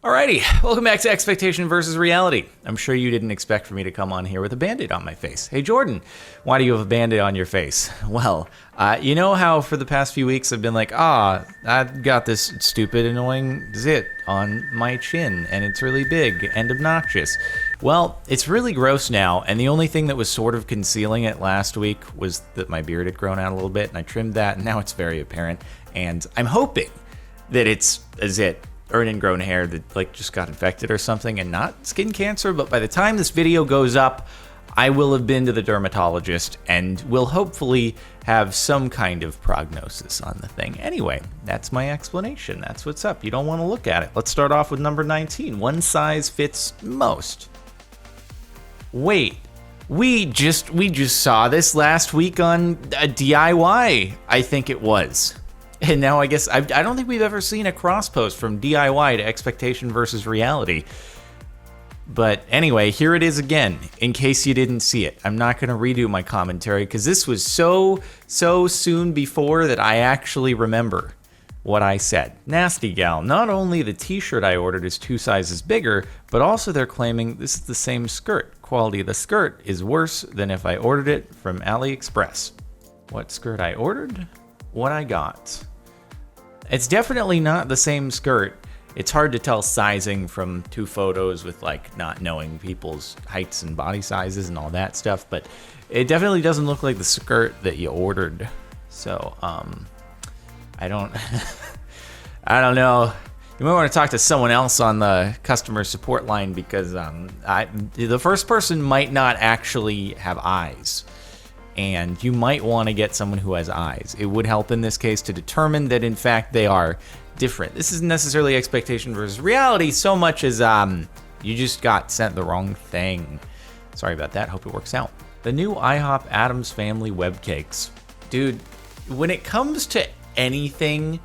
Alrighty, welcome back to Expectation versus Reality. I'm sure you didn't expect for me to come on here with a Band-Aid on my face. Hey Jordan, why do you have a Band-Aid on your face? Well, you know how for the past few weeks I've been like, I've got this stupid annoying zit on my chin and it's really big and obnoxious. Well, it's really gross now, and the only thing that was sort of concealing it last week was that my beard had grown out a little bit, and I trimmed that, and now it's very apparent, and I'm hoping that it's a zit or an ingrown hair that like just got infected or something and not skin cancer. But by the time this video goes up, I will have been to the dermatologist and will hopefully have some kind of prognosis on the thing. Anyway, that's my explanation. That's what's up. You don't want to look at it. Let's start off with number 19. One size fits most. Wait, we just saw this last week on a DIY, I think it was. And now I guess, I don't think we've ever seen a cross post from DIY to Expectation versus Reality. But anyway, here it is again, in case you didn't see it. I'm not going to redo my commentary, because this was so soon before that I actually remember what I said. Nasty gal, not only the t-shirt I ordered is 2 sizes bigger, but also they're claiming this is the same skirt. Quality of the skirt is worse than if I ordered it from AliExpress. What skirt I ordered? What I got. It's definitely not the same skirt. It's hard to tell sizing from 2 photos with like not knowing people's heights and body sizes and all that stuff, but it definitely doesn't look like the skirt that you ordered. So, I don't I don't know. You might want to talk to someone else on the customer support line, because the first person might not actually have eyes. And you might want to get someone who has eyes. It would help in this case to determine that in fact they are different. This isn't necessarily Expectation versus Reality so much as you just got sent the wrong thing. Sorry about that, hope it works out. The new IHOP Addams Family Web Cakes. Dude, when it comes to anything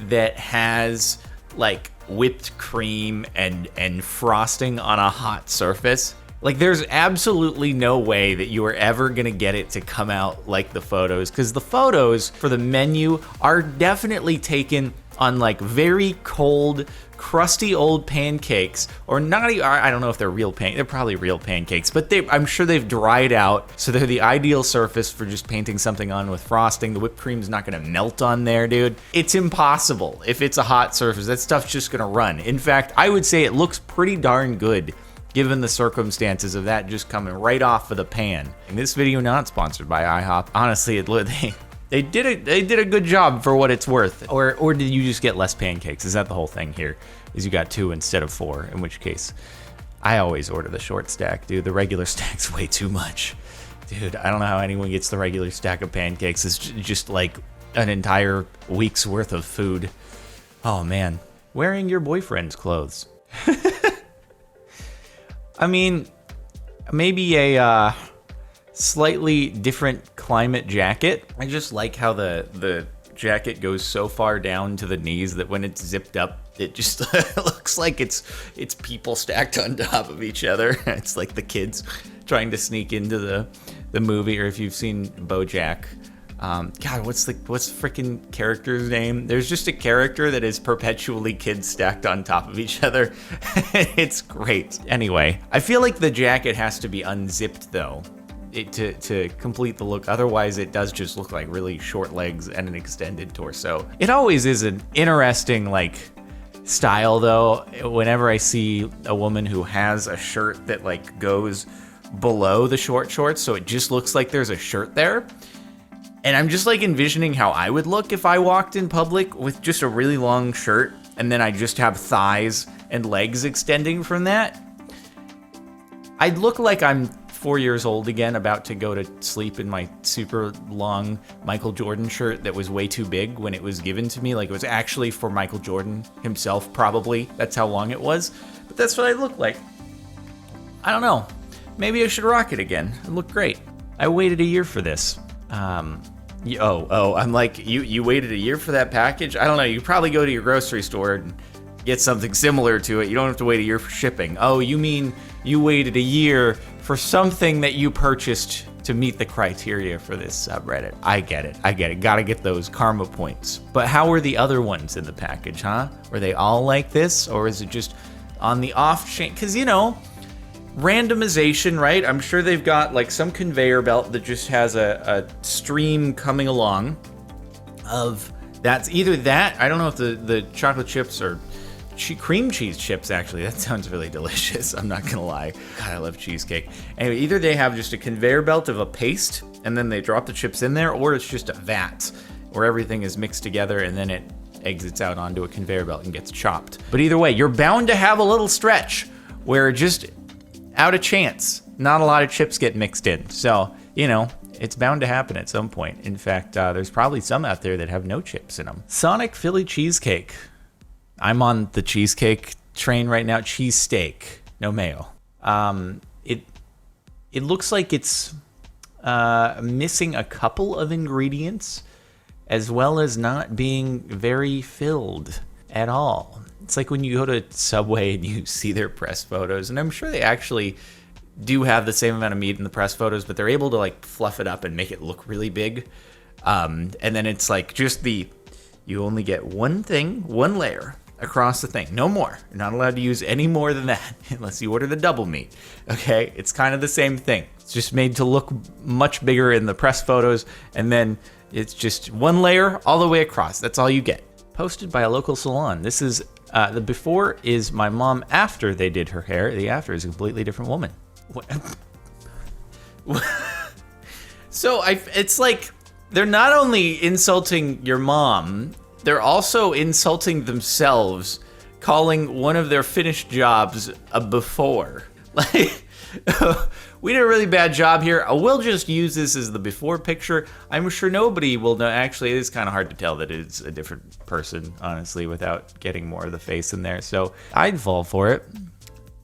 that has like whipped cream and frosting on a hot surface, like, there's absolutely no way that you are ever gonna get it to come out like the photos, because the photos for the menu are definitely taken on like very cold, crusty old pancakes, or not even, I don't know if they're real they're probably real pancakes, but I'm sure they've dried out, so they're the ideal surface for just painting something on with frosting. The whipped cream's not gonna melt on there, dude. It's impossible. If it's a hot surface, that stuff's just gonna run. In fact, I would say it looks pretty darn good, given the circumstances of that just coming right off of the pan. And this video not sponsored by IHOP. Honestly, they did a good job for what it's worth. Or did you just get less pancakes? Is that the whole thing here? Is you got 2 instead of 4? In which case, I always order the short stack, dude. The regular stack's way too much, dude. I don't know how anyone gets the regular stack of pancakes. It's just like an entire week's worth of food. Oh man, wearing your boyfriend's clothes. I mean, maybe a slightly different climate jacket. I just like how the jacket goes so far down to the knees that when it's zipped up, it just looks like it's people stacked on top of each other. It's like the kids trying to sneak into the movie, or if you've seen BoJack. God, what's the freaking character's name? There's just a character that is perpetually kids stacked on top of each other. It's great. Anyway, I feel like the jacket has to be unzipped though, to complete the look. Otherwise, it does just look like really short legs and an extended torso. It always is an interesting like style though. Whenever I see a woman who has a shirt that like goes below the short shorts, so it just looks like there's a shirt there. And I'm just like envisioning how I would look if I walked in public with just a really long shirt and then I just have thighs and legs extending from that. I'd look like I'm 4 years old again, about to go to sleep in my super long Michael Jordan shirt that was way too big when it was given to me. Like, it was actually for Michael Jordan himself, probably. That's how long it was. But that's what I look like. I don't know. Maybe I should rock it again. It looked great. I waited a year for this. I'm like, you waited a year for that package? I don't know, you probably go to your grocery store and get something similar to it. You don't have to wait a year for shipping. Oh, you mean you waited a year for something that you purchased to meet the criteria for this subreddit. I get it. Gotta get those karma points. But how were the other ones in the package, huh? Were they all like this? Or is it just on the off chance, because, randomization, right? I'm sure they've got like some conveyor belt that just has a stream coming along of that's either that. I don't know if the chocolate chips or cream cheese chips, actually. That sounds really delicious. I'm not gonna lie. God, I love cheesecake. Anyway, either they have just a conveyor belt of a paste and then they drop the chips in there, or it's just a vat where everything is mixed together and then it exits out onto a conveyor belt and gets chopped. But either way, you're bound to have a little stretch where just out of chance, not a lot of chips get mixed in. So, it's bound to happen at some point. In fact, there's probably some out there that have no chips in them. Sonic Philly cheesecake. I'm on the cheesecake train right now. Cheesesteak, no mayo. It looks like it's missing a couple of ingredients, as well as not being very filled at all. It's like when you go to Subway and you see their press photos, and I'm sure they actually do have the same amount of meat in the press photos, but they're able to like fluff it up and make it look really big. And then it's like you only get one layer across the thing, no more. You're not allowed to use any more than that unless you order the double meat. Okay, it's kind of the same thing. It's just made to look much bigger in the press photos, and then it's just one layer all the way across. That's all you get. Posted by a local salon. This is the before is my mom after they did her hair. The after is a completely different woman. So it's like they're not only insulting your mom, they're also insulting themselves, calling one of their finished jobs a before. Like, we did a really bad job here. We'll just use this as the before picture. I'm sure nobody will know. Actually, it is kind of hard to tell that it's a different person, honestly, without getting more of the face in there. So I'd fall for it.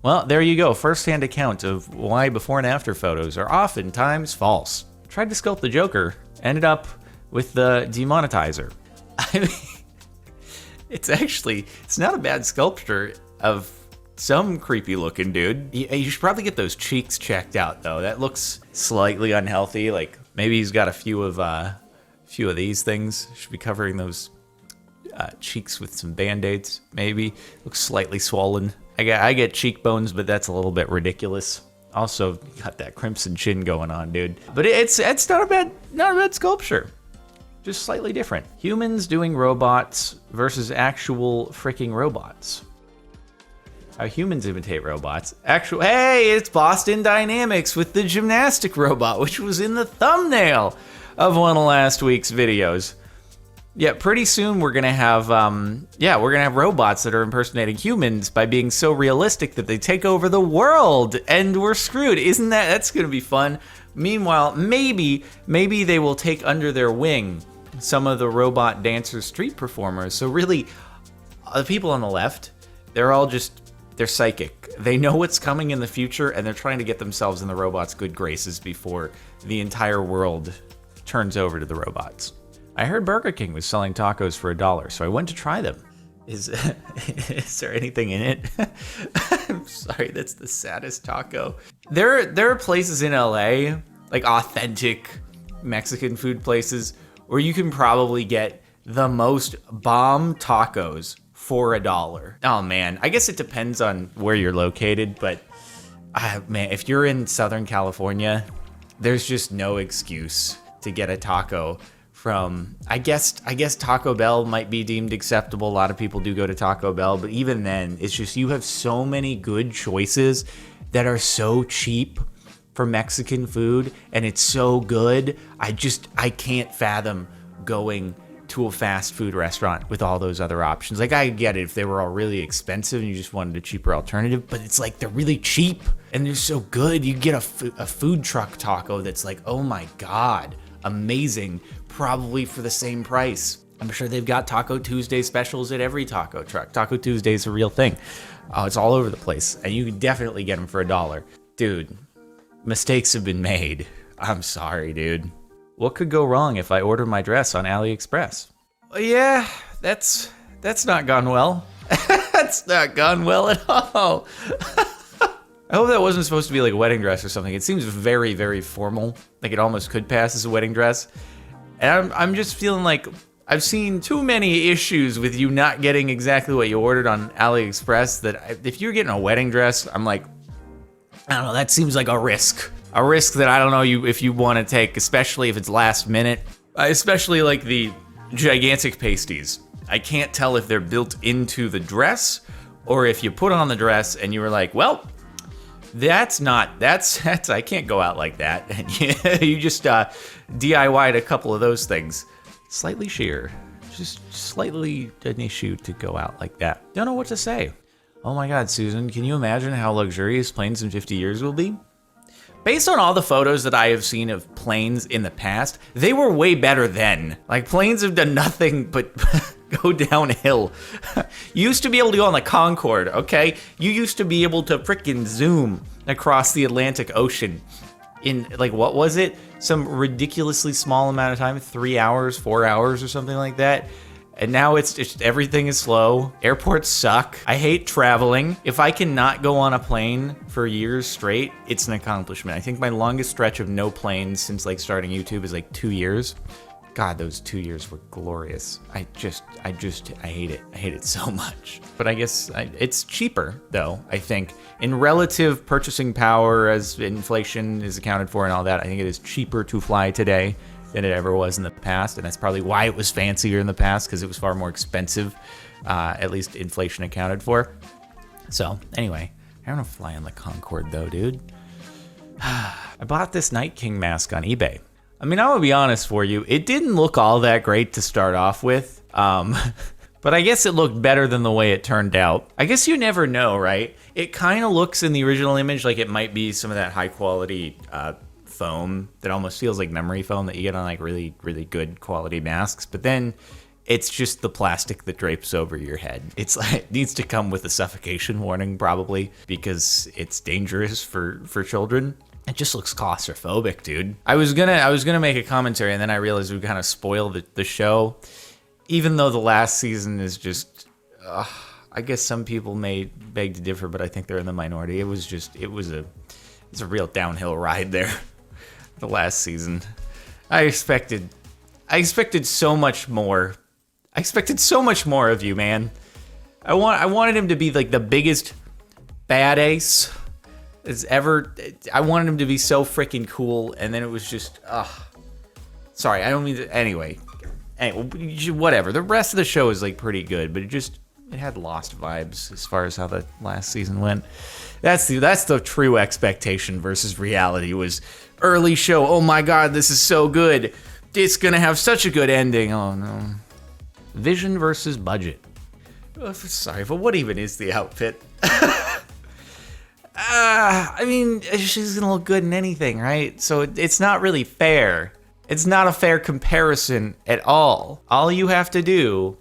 Well, there you go. First-hand account of why before and after photos are oftentimes false. Tried to sculpt the Joker, ended up with the demonetizer. I mean, it's not a bad sculpture of some creepy looking dude. You should probably get those cheeks checked out though. That looks slightly unhealthy. Like maybe he's got a few of these things. Should be covering those cheeks with some band-aids. Maybe looks slightly swollen. I get cheekbones, but that's a little bit ridiculous. Also got that crimson chin going on, dude. But it's not a bad sculpture. Just slightly different. Humans doing robots versus actual freaking robots. How humans imitate robots. Hey, it's Boston Dynamics with the gymnastic robot, which was in the thumbnail of one of last week's videos. Yeah, pretty soon we're gonna have robots that are impersonating humans by being so realistic that they take over the world, and we're screwed. That's gonna be fun. Meanwhile, maybe they will take under their wing some of the robot dancer street performers. So really, the people on the left, they're psychic. They know what's coming in the future, and they're trying to get themselves in the robots' good graces before the entire world turns over to the robots. I heard Burger King was selling tacos for $1, so I went to try them. Is there anything in it? I'm sorry, that's the saddest taco. There are places in LA, like authentic Mexican food places, where you can probably get the most bomb tacos for $1. Oh man, I guess it depends on where you're located, but man, if you're in Southern California, there's just no excuse to get a taco from, I guess Taco Bell might be deemed acceptable. A lot of people do go to Taco Bell, but even then, it's just you have so many good choices that are so cheap for Mexican food, and it's so good. I can't fathom going to a fast food restaurant with all those other options. Like, I get it if they were all really expensive and you just wanted a cheaper alternative, but it's like they're really cheap and they're so good. You get a food truck taco that's like, oh my God, amazing, probably for the same price. I'm sure they've got Taco Tuesday specials at every taco truck. Taco Tuesday is a real thing. Oh, it's all over the place, and you can definitely get them for $1. Dude, mistakes have been made. I'm sorry, dude. What could go wrong if I order my dress on AliExpress? Yeah, that's not gone well. That's not gone well at all. I hope that wasn't supposed to be like a wedding dress or something. It seems very, very formal. Like it almost could pass as a wedding dress. And I'm just feeling like I've seen too many issues with you not getting exactly what you ordered on AliExpress that if you're getting a wedding dress, I'm like, I don't know, that seems like a risk. A risk that I don't know if you want to take, especially if it's last minute. Especially like the gigantic pasties. I can't tell if they're built into the dress or if you put on the dress and you were like, well, that's I can't go out like that. And you just DIY'd a couple of those things. Slightly sheer. Just slightly an issue to go out like that. Don't know what to say. Oh my God, Susan, can you imagine how luxurious planes in 50 years will be? Based on all the photos that I have seen of planes in the past, they were way better then. Like, planes have done nothing but go downhill. You used to be able to go on the Concorde, okay? You used to be able to frickin' zoom across the Atlantic Ocean in, like, what was it? Some ridiculously small amount of time, 3 hours, 4 hours or something like that. And now it's just everything is slow. Airports suck. I hate traveling. If I cannot go on a plane for years straight, it's an accomplishment. I think my longest stretch of no planes since like starting YouTube is like 2 years. God, those 2 years were glorious. I hate it. I hate it so much. But I guess it's cheaper though, I think. In relative purchasing power as inflation is accounted for and all that, I think it is cheaper to fly today than it ever was in the past, and that's probably why it was fancier in the past, because it was far more expensive, at least inflation accounted for. So, anyway, I don't want to fly on the Concorde though, dude. I bought this Night King mask on eBay. I mean, I'm gonna be honest for you, it didn't look all that great to start off with, but I guess it looked better than the way it turned out. I guess you never know, right? It kind of looks in the original image like it might be some of that high quality foam that almost feels like memory foam that you get on like really, really good quality masks. But then it's just the plastic that drapes over your head. It's like, it needs to come with a suffocation warning probably because it's dangerous for children. It just looks claustrophobic, dude. I was gonna make a commentary and then I realized we kind of spoiled the show. Even though the last season is just, I guess some people may beg to differ, but I think they're in the minority. It was a real downhill ride there. The last season. I expected so much more. I expected so much more of you, man. I wanted him to be like the biggest badass as ever. I wanted him to be so freaking cool, and then it was just, sorry, I don't mean to, anyway, whatever. The rest of the show is like pretty good, but it had Lost vibes as far as how the last season went. That's the true expectation versus reality was early show. Oh my God, this is so good. It's gonna have such a good ending. Oh no. Vision versus budget. Oh, sorry, but what even is the outfit? I mean, she's gonna look good in anything, right? So it's not really fair. It's not a fair comparison at all. All you have to do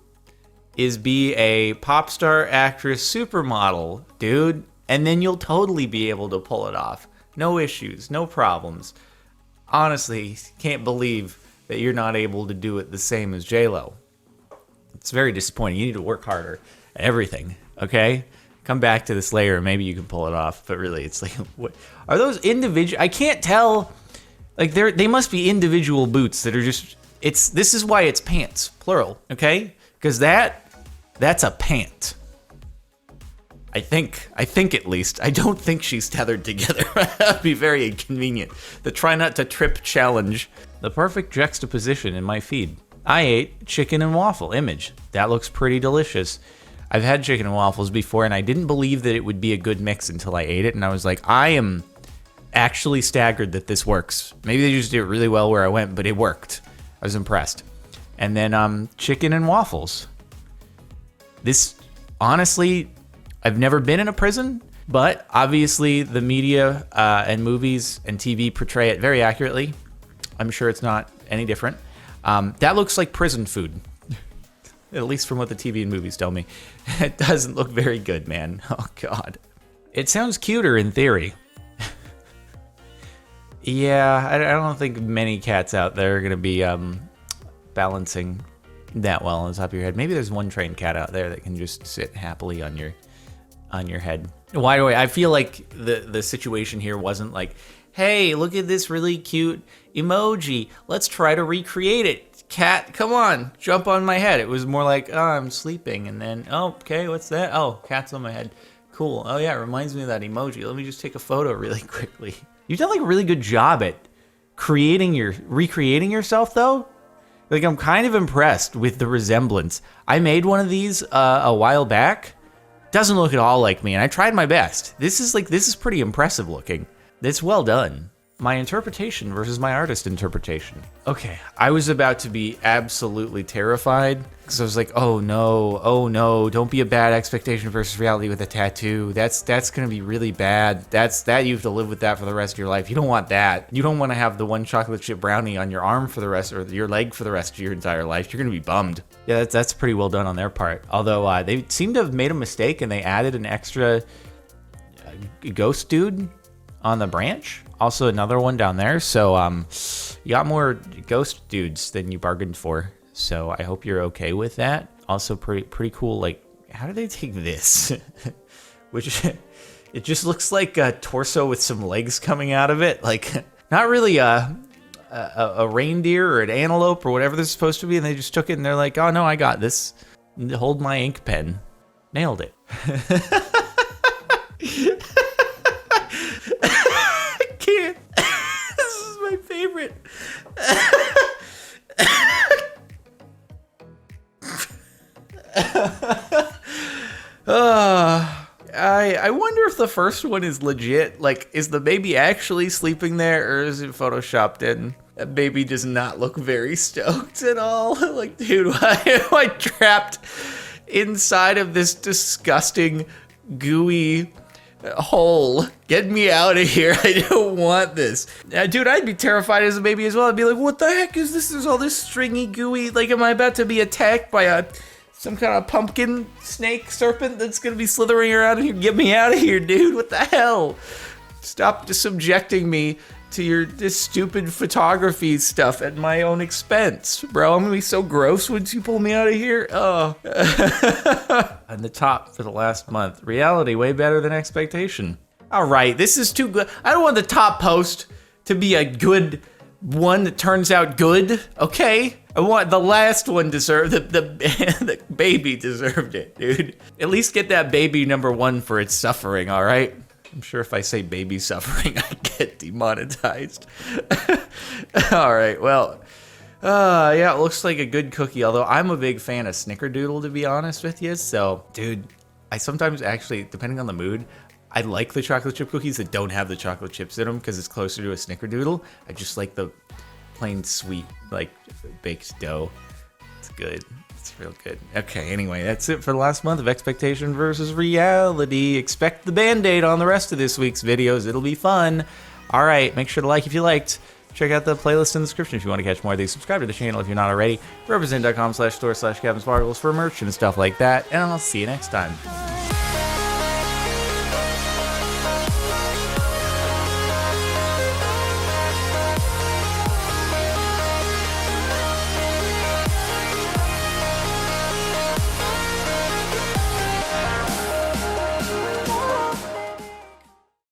is be a pop star actress supermodel, dude. And then you'll totally be able to pull it off. No issues, no problems. Honestly, can't believe that you're not able to do it the same as J-Lo. It's very disappointing. You need to work harder at everything, okay? Come back to this layer, maybe you can pull it off. But really, it's like, what are those individual? I can't tell. Like, they must be individual boots that are just. This is why it's pants, plural, okay? Because that's a pant. I think at least. I don't think she's tethered together. That'd be very inconvenient. The try not to trip challenge. The perfect juxtaposition in my feed. I ate chicken and waffle image. That looks pretty delicious. I've had chicken and waffles before, and I didn't believe that it would be a good mix until I ate it, and I was like, I am actually staggered that this works. Maybe they just did it really well where I went, but it worked. I was impressed. And then chicken and waffles. This, honestly, I've never been in a prison, but obviously the media and movies and TV portray it very accurately. I'm sure it's not any different. That looks like prison food, at least from what the TV and movies tell me. It doesn't look very good, man. Oh, God. It sounds cuter in theory. Yeah, I don't think many cats out there are going to be balancing that well on the top of your head. Maybe there's one trained cat out there that can just sit happily on your head. Why do I feel like the situation here wasn't like, hey, look at this really cute emoji. Let's try to recreate it. cat, come on, jump on my head. It was more like, oh, I'm sleeping, and then, oh, okay, what's that? Oh, cat's on my head. Cool. Oh yeah, it reminds me of that emoji. Let me just take a photo really quickly. You've done like a really good job at recreating yourself though. Like, I'm kind of impressed with the resemblance. I made one of these a while back. Doesn't look at all like me, and I tried my best. This is pretty impressive looking. It's well done. My interpretation versus my artist interpretation. Okay, I was about to be absolutely terrified because I was like, oh no, don't be a bad expectation versus reality with a tattoo. That's gonna be really bad. That you have to live with that for the rest of your life. You don't want that. You don't want to have the one chocolate chip brownie on your arm for the rest, or your leg for the rest of your entire life. You're gonna be bummed. Yeah, that's pretty well done on their part. Although they seem to have made a mistake and they added an extra ghost dude on the branch. Also another one down there. So you got more ghost dudes than you bargained for. So I hope you're okay with that. Also pretty cool. Like, how did they take this? Which it just looks like a torso with some legs coming out of it. Like, not really a reindeer or an antelope or whatever this is supposed to be. And they just took it and they're like, oh no, I got this. Hold my ink pen. Nailed it. Can't. This is my favorite. I wonder if the first one is legit. Like, is the baby actually sleeping there, or is it photoshopped in? That baby does not look very stoked at all. Like, dude, why am I trapped inside of this disgusting, gooey hole? Get me out of here. I don't want this. Dude, I'd be terrified as a baby as well. I'd be like, what the heck is this? There's all this stringy, gooey, like, am I about to be attacked by some kind of pumpkin snake serpent that's gonna be slithering around here? Get me out of here, dude. What the hell? Stop just subjecting me to this stupid photography stuff at my own expense. Bro, I'm gonna be so gross once you pull me out of here. Oh. On the top for the last month. Reality, way better than expectation. All right, this is too good. I don't want the top post to be a good one that turns out good, okay? I want the last one deserved, the baby deserved it, dude. At least get that baby number one for its suffering, all right? I'm sure if I say baby suffering, I get demonetized. All right, well, yeah, it looks like a good cookie, although I'm a big fan of Snickerdoodle, to be honest with you. So, dude, I sometimes actually, depending on the mood, I like the chocolate chip cookies that don't have the chocolate chips in them because it's closer to a Snickerdoodle. I just like the plain sweet, like, baked dough. It's good. It's real good. Okay, anyway, that's it for the last month of expectation versus reality. Expect the Band-Aid on the rest of this week's videos. It'll be fun. All right, make sure to like if you liked. Check out the playlist in the description if you want to catch more of these. Subscribe to the channel if you're not already. Represent.com/store/CaptainSparkles for merch and stuff like that. And I'll see you next time.